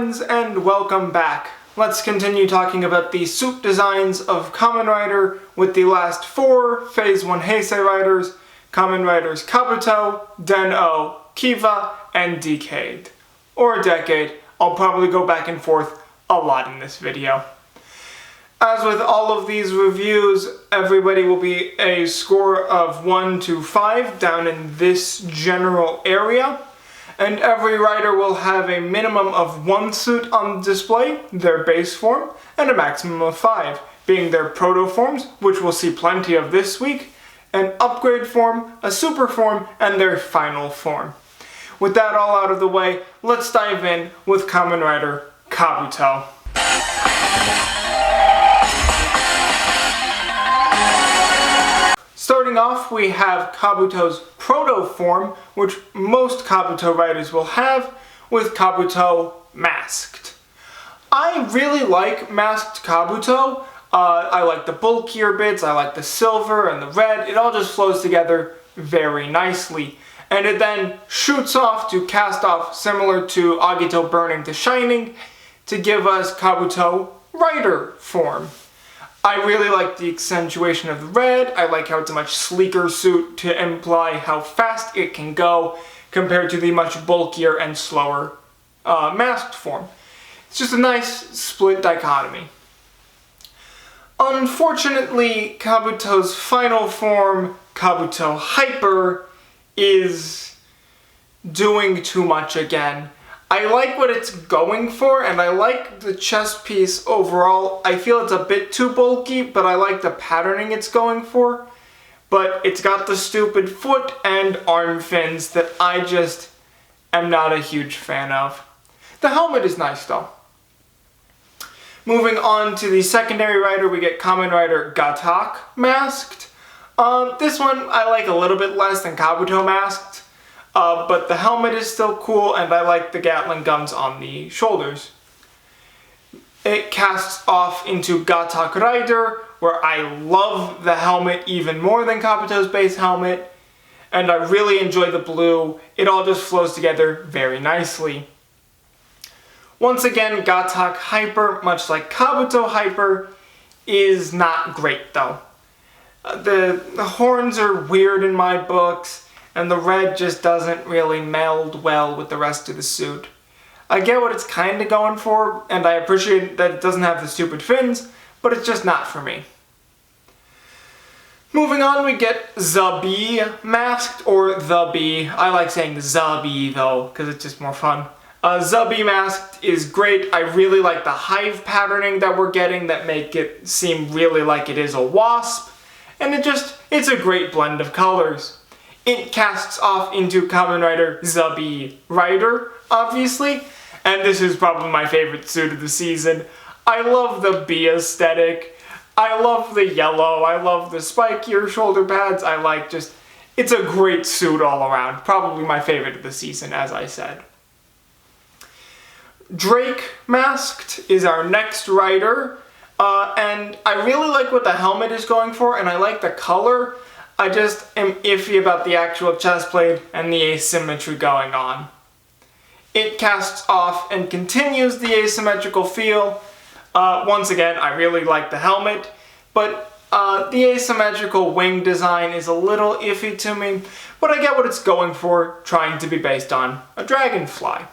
friends, and welcome back. Let's continue talking about the suit designs of Kamen Rider with the last 4 Phase 1 Heisei Riders, Kamen Riders Kabuto, Den-O, Kiva, and Decade. Or Decade. I'll probably go back and forth a lot in this video. As with all of these reviews, everybody will be a score of 1 to 5 down in this general area. And every rider will have a minimum of 1 suit on display, their base form, and a maximum of 5, being their proto forms, which we'll see plenty of this week, an upgrade form, a super form, and their final form. With that all out of the way, let's dive in with Kamen Rider Kabuto. Starting off, we have Kabuto's proto form, which most Kabuto riders will have, with Kabuto masked. I really like masked Kabuto. I like the bulkier bits, I like the silver and the red. It all just flows together very nicely. And it then shoots off to cast off, similar to Agito burning to shining, to give us Kabuto rider form. I really like the accentuation of the red. I like how it's a much sleeker suit to imply how fast it can go compared to the much bulkier and slower masked form. It's just a nice split dichotomy. Unfortunately, Kabuto's final form, Kabuto Hyper, is doing too much again. I like what it's going for, and I like the chest piece overall. I feel it's a bit too bulky, but I like the patterning it's going for. But it's got the stupid foot and arm fins that I just am not a huge fan of. The helmet is nice though. Moving on to the secondary rider, we get Kamen Rider Gatak masked. This one I like a little bit less than Kabuto masked. But the helmet is still cool, and I like the Gatling guns on the shoulders. It casts off into Gatak Rider, where I love the helmet even more than Kabuto's base helmet, and I really enjoy the blue. It all just flows together very nicely. Once again, Gatak Hyper, much like Kabuto Hyper, is not great though. The horns are weird in my books, and the red just doesn't really meld well with the rest of the suit. I get what it's kind of going for, and I appreciate that it doesn't have the stupid fins, but it's just not for me. Moving on, we get Zabi masked, or the Bee. I like saying Zabi though, because it's just more fun. Zabi masked is great. I really like the hive patterning that we're getting that make it seem really like it is a wasp, and it's a great blend of colors. It casts off into Kamen Rider Zabi Rider, obviously, and this is probably my favorite suit of the season. I love the bee aesthetic, I love the yellow, I love the spikier shoulder pads, it's a great suit all around. Probably my favorite of the season, as I said. Drake masked is our next rider, and I really like what the helmet is going for, and I like the color. I just am iffy about the actual chest plate and the asymmetry going on. It casts off and continues the asymmetrical feel. Once again, I really like the helmet, but the asymmetrical wing design is a little iffy to me, but I get what it's going for, trying to be based on a dragonfly.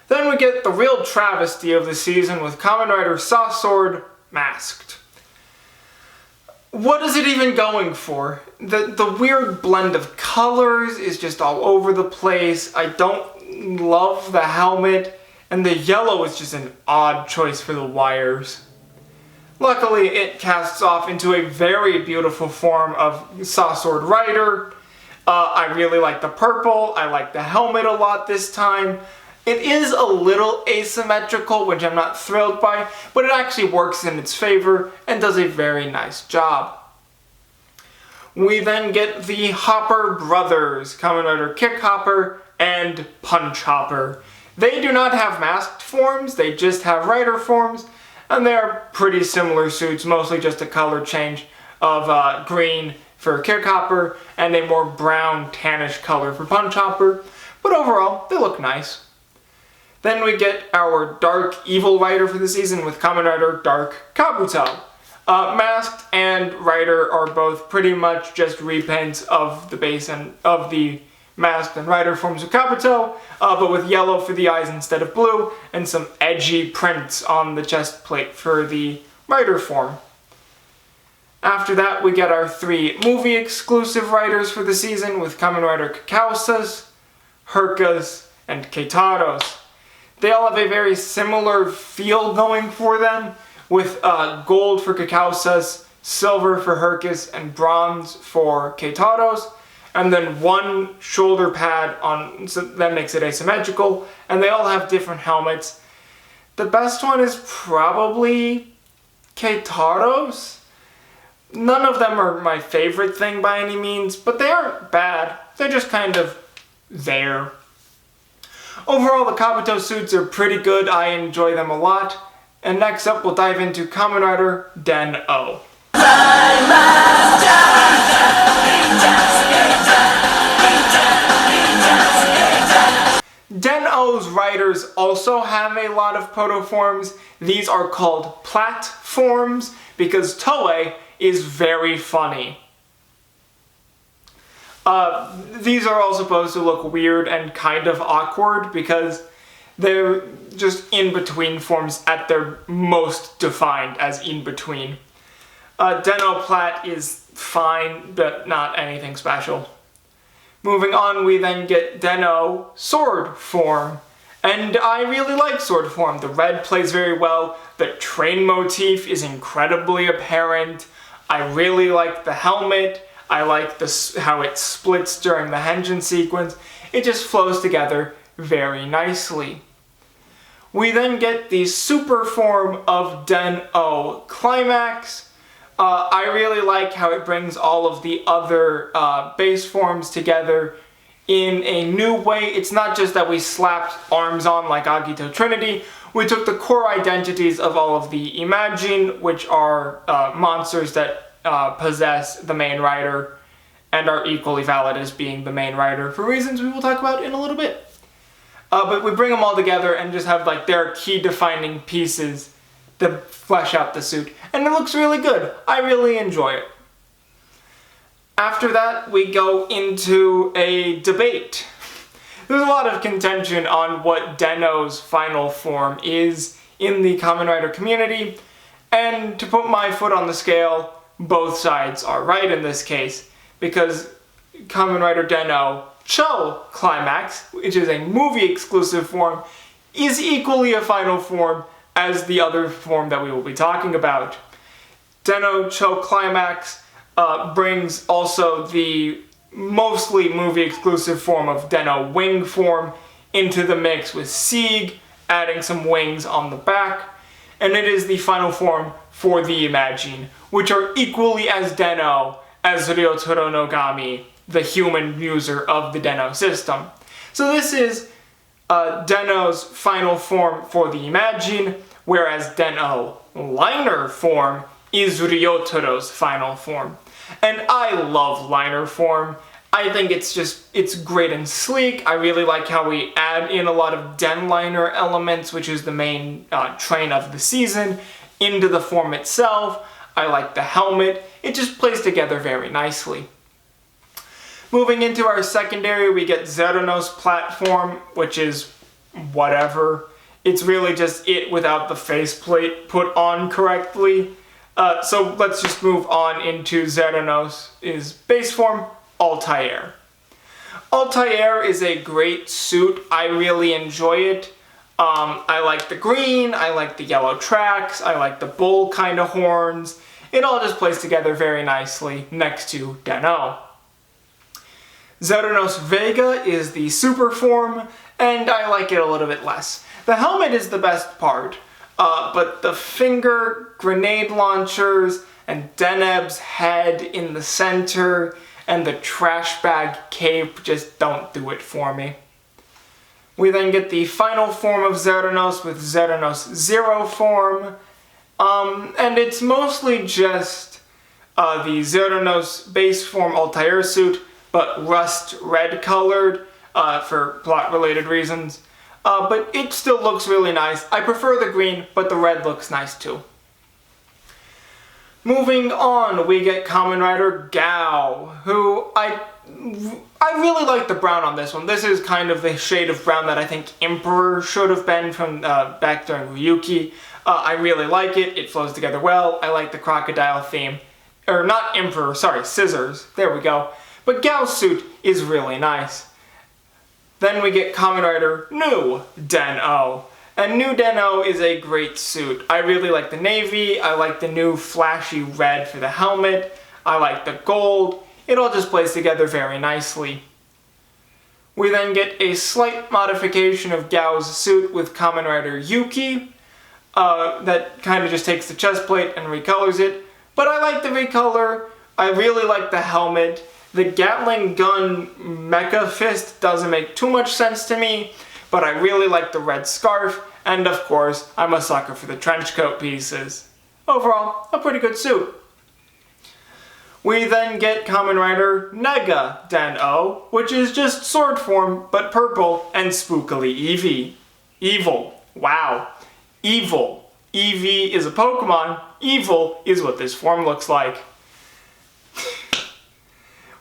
Then we get the real travesty of the season with Kamen Rider Sasword masked. What is it even going for? The weird blend of colors is just all over the place. I don't love the helmet, and the yellow is just an odd choice for the wires. Luckily, it casts off into a very beautiful form of Sasword Rider. I really like the purple. I like the helmet a lot this time. It is a little asymmetrical, which I'm not thrilled by, but it actually works in its favor and does a very nice job. We then get the Hopper brothers, Kamen Rider Kick Hopper and Punch Hopper. They do not have masked forms, they just have rider forms, and they are pretty similar suits, mostly just a color change of green for Kick Hopper and a more brown tannish color for Punch Hopper, but overall they look nice. Then we get our Dark Evil Rider for the season with Kamen Rider Dark Kabuto. Masked and Rider are both pretty much just repaints of the base and of the Masked and Rider forms of Kabuto, but with yellow for the eyes instead of blue, and some edgy prints on the chest plate for the Rider form. After that, we get our 3 movie-exclusive Riders for the season with Kamen Rider Kakausas, Herkas, and Keitaros. They all have a very similar feel going for them, with gold for Kakausas, silver for Herkas, and bronze for Keitaros, and then 1 shoulder pad on, so that makes it asymmetrical, and they all have different helmets. The best one is probably Keitaros. None of them are my favorite thing by any means, but they aren't bad. They're just kind of there. Overall, the Kabuto suits are pretty good. I enjoy them a lot. And next up, we'll dive into Kamen Rider Den-O. Den-O's riders also have a lot of protoforms. These are called platforms because Toei is very funny. These are all supposed to look weird and kind of awkward because they're just in-between forms at their most defined as in-between. Den-O Plat is fine, but not anything special. Moving on, we then get Den-O Sword form. And I really like sword form. The red plays very well, the train motif is incredibly apparent, I really like the helmet, I like how it splits during the Henshin sequence. It just flows together very nicely. We then get the super form of Den-O Climax. I really like how it brings all of the other base forms together in a new way. It's not just that we slapped arms on like Agito Trinity. We took the core identities of all of the Imagine, which are monsters that possess the main rider and are equally valid as being the main rider for reasons we will talk about in a little bit. But we bring them all together and just have like their key defining pieces to flesh out the suit. And it looks really good. I really enjoy it. After that, we go into a debate. There's a lot of contention on what Den-O's final form is in the Kamen Rider community, and to put my foot on the scale, both sides are right in this case, because Kamen Rider Den-O Cho Climax, which is a movie-exclusive form, is equally a final form as the other form that we will be talking about. Den-O Cho Climax brings also the mostly movie-exclusive form of Den-O Wing form into the mix with Sieg, adding some wings on the back, and it is the final form for the Imagine, which are equally as Den-O as Ryotaro no Gami, the human user of the Den-O system. So this is Den-O's final form for the Imagine, whereas Den-O Liner form is Ryotaro's final form. And I love Liner form. I think it's great and sleek. I really like how we add in a lot of Den Liner elements, which is the main train of the season, into the form itself. I like the helmet. It just plays together very nicely. Moving into our secondary, we get Zeronos platform, which is whatever. It's really just it without the faceplate put on correctly. So let's just move on into Zeronos' base form, Altair. Altair is a great suit. I really enjoy it. I like the green, I like the yellow tracks, I like the bull kind of horns. It all just plays together very nicely next to Den-O. Zeronos Vega is the super form, and I like it a little bit less. The helmet is the best part, but the finger, grenade launchers, and Deneb's head in the center, and the trash bag cape just don't do it for me. We then get the final form of Zeronos with Zeronos Zero form, and it's mostly just the Zeronos base form Altair suit, but rust red colored for plot related reasons. but it still looks really nice. I prefer the green, but the red looks nice too. Moving on, we get Kamen Rider Gao, who I really like the brown on this one. This is kind of the shade of brown that I think Emperor should have been from back during Ryuki. I really like it. It flows together well. I like the crocodile theme. Or not Emperor, sorry, Scissors. There we go. But Gao's suit is really nice. Then we get Kamen Rider New Den-O. And New Den-O is a great suit. I really like the navy. I like the new flashy red for the helmet. I like the gold. It all just plays together very nicely. We then get a slight modification of Gao's suit with Kamen Rider Yuki. That kind of just takes the chest plate and recolors it. But I like the recolor. I really like the helmet. The Gatling gun mecha fist doesn't make too much sense to me, but I really like the red scarf, and of course, I'm a sucker for the trench coat pieces. Overall, a pretty good suit. We then get Kamen Rider Nega Den-O, which is just sword form, but purple and spookily evil. Wow. Evil. Eevee is a Pokemon. Evil is what this form looks like.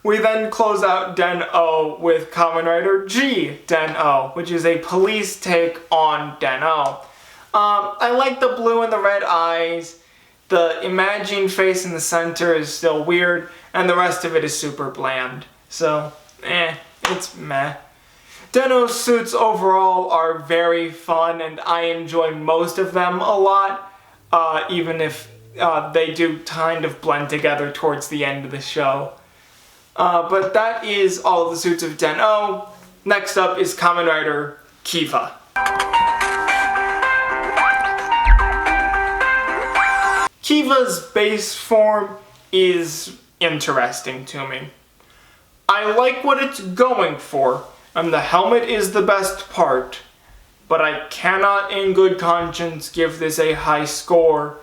We then close out Den-O with Kamen Rider G Den-O, which is a police take on Den-O. I like the blue and the red eyes. The Imagine face in the center is still weird, and the rest of it is super bland. So, it's meh. Den-O's suits overall are very fun, and I enjoy most of them a lot, even if they do kind of blend together towards the end of the show. But that is all of the suits of Den-O. Next up is Kamen Rider Kiva. Kiva's base form is interesting to me. I like what it's going for, and the helmet is the best part, but I cannot in good conscience give this a high score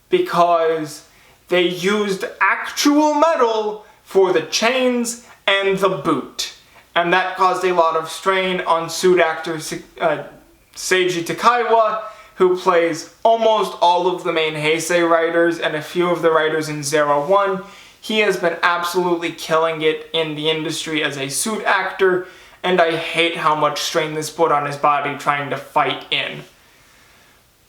because they used actual metal for the chains and the boot, and that caused a lot of strain on suit actor Seiji Takaiwa, who plays almost all of the main Heisei riders and a few of the riders in 01. He has been absolutely killing it in the industry as a suit actor, and I hate how much strain this put on his body trying to fight in.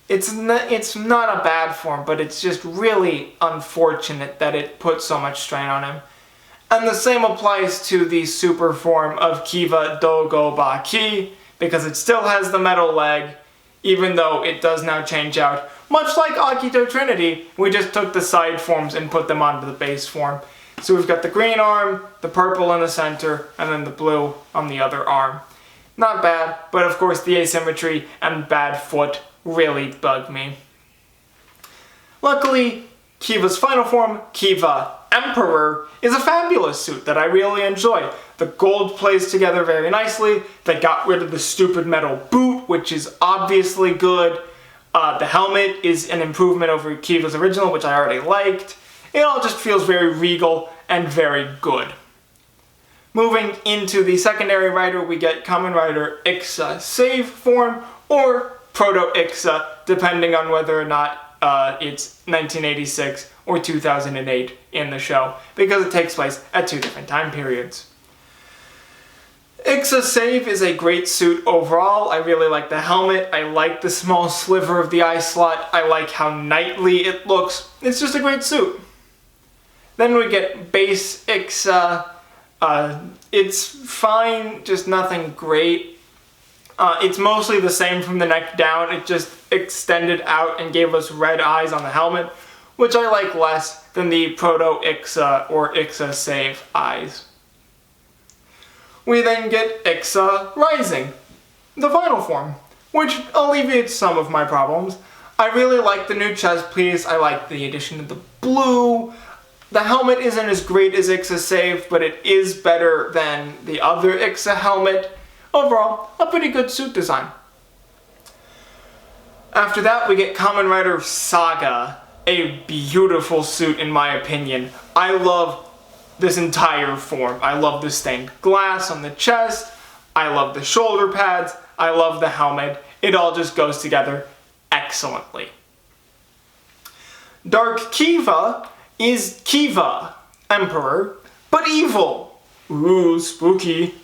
It's not a bad form, but it's just really unfortunate that it put so much strain on him. And the same applies to the super form of Kiva Dogo Baki, because it still has the metal leg, even though it does now change out. Much like Akito Trinity, we just took the side forms and put them onto the base form. So we've got the green arm, the purple in the center, and then the blue on the other arm. Not bad, but of course the asymmetry and bad foot really bug me. Luckily, Kiva's final form, Kiva Emperor, is a fabulous suit that I really enjoy. The gold plays together very nicely. They got rid of the stupid metal boot, which is obviously good. The helmet is an improvement over Kiva's original, which I already liked. It all just feels very regal and very good. Moving into the secondary rider, we get Kamen Rider Ixa Save form, or Proto-Ixa, depending on whether or not it's 1986 or 2008 in the show, because it takes place at two different time periods. Ixa Save is a great suit overall. I really like the helmet. I like the small sliver of the eye slot. I like how knightly it looks. It's just a great suit. Then we get Base Ixa. It's fine, just nothing great. It's mostly the same from the neck down. It just extended out and gave us red eyes on the helmet, which I like less than the Proto-Ixa or Ixa Save eyes. We then get Ixa Rising, the final form, which alleviates some of my problems. I really like the new chest piece. I like the addition of the blue. The helmet isn't as great as Ixa Save, but it is better than the other Ixa helmet. Overall, a pretty good suit design. After that, we get Kamen Rider Saga, a beautiful suit in my opinion. I love this entire form. I love the stained glass on the chest. I love the shoulder pads. I love the helmet. It all just goes together excellently. Dark Kiva is Kiva, Emperor, but evil. Ooh, spooky.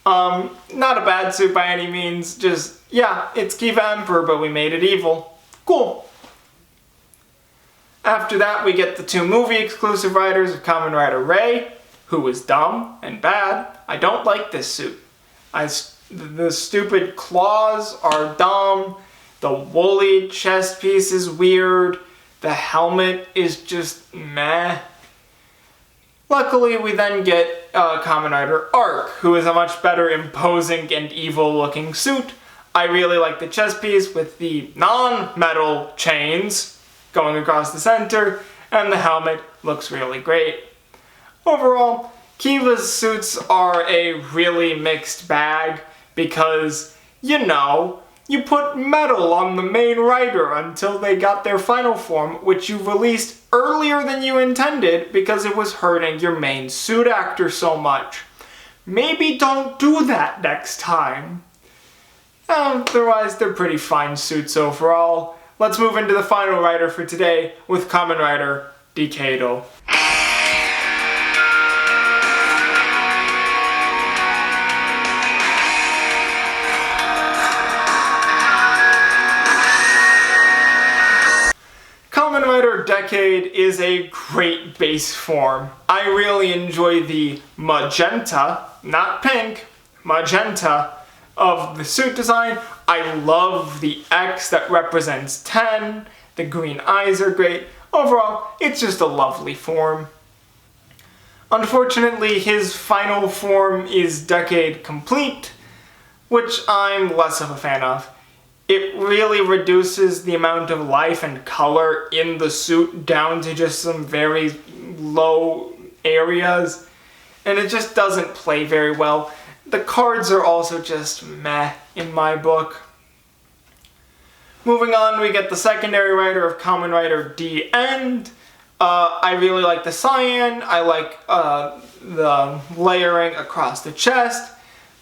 Not a bad suit by any means, just, yeah, it's Kiva Emperor, but we made it evil. Cool. After that, we get the 2 movie-exclusive riders of Kamen Rider Rei, who is dumb and bad. I don't like this suit. The stupid claws are dumb, the woolly chest piece is weird, the helmet is just meh. Luckily, we then get Kamen Rider Arc, who is a much better imposing and evil-looking suit. I really like the chest piece with the non-metal chains going across the center, and the helmet looks really great. Overall, Kiva's suits are a really mixed bag because, you know, you put metal on the main rider until they got their final form, which you released earlier than you intended because it was hurting your main suit actor so much. Maybe don't do that next time. Otherwise, they're pretty fine suits overall. Let's move into the final rider for today with Kamen Rider Decado. Kamen Rider Decade is a great base form. I really enjoy the magenta, not pink, magenta of the suit design. I love the X that represents 10. The green eyes are great. Overall, it's just a lovely form. Unfortunately, his final form is Decade Complete, which I'm less of a fan of. It really reduces the amount of life and color in the suit down to just some very low areas, and it just doesn't play very well. The cards are also just meh in my book. Moving on, we get the secondary rider of Kamen Rider D End. I really like the cyan. I like the layering across the chest.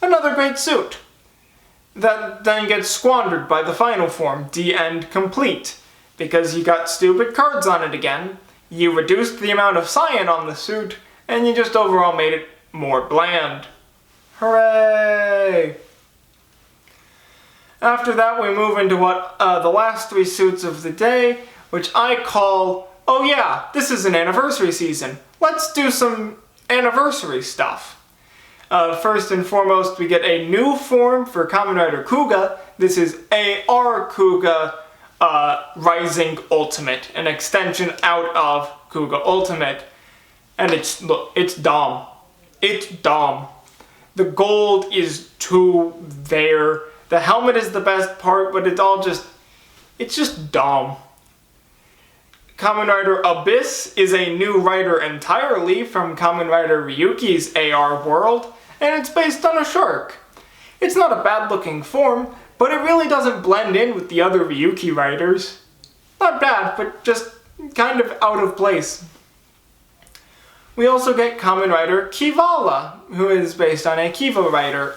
Another great suit. That then gets squandered by the final form, D End Complete, because you got stupid cards on it again, you reduced the amount of cyan on the suit, and you just overall made it more bland. Hooray! After that, we move into what the last 3 suits of the day, which I call, oh yeah, this is an anniversary season. Let's do some anniversary stuff. First and foremost, we get a new form for Kamen Rider Kuga. This is AR Kuga Rising Ultimate, an extension out of Kuga Ultimate. And look, it's dumb. It's dumb. The gold is too there. The helmet is the best part, but it's just dumb. Kamen Rider Abyss is a new rider entirely from Kamen Rider Ryuki's AR world, and it's based on a shark. It's not a bad looking form, but it really doesn't blend in with the other Ryuki riders. Not bad, but just kind of out of place. We also get Kamen Rider Kivala, who is based on a Kiva rider.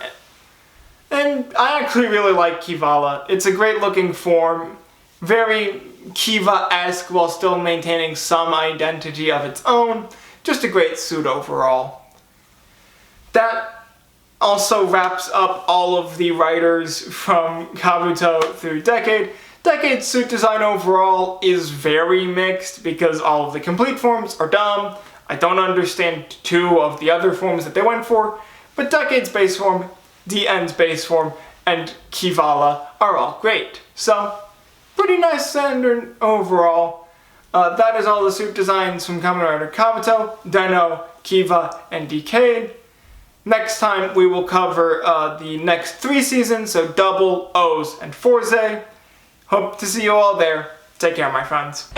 And I actually really like Kivala. It's a great looking form, very Kiva-esque while still maintaining some identity of its own. Just a great suit overall. That also wraps up all of the riders from Kabuto through Decade. Decade's suit design overall is very mixed because all of the complete forms are dumb. I don't understand 2 of the other forms that they went for, but Decade's base form, D-End's base form, and Kivala are all great. So, pretty nice standard overall. That is all the suit designs from Kamen Rider Kabuto, Den-O, Kiva, and Decade. Next time we will cover the next 3 seasons, so Double, O's, and Forze. Hope to see you all there. Take care, my friends.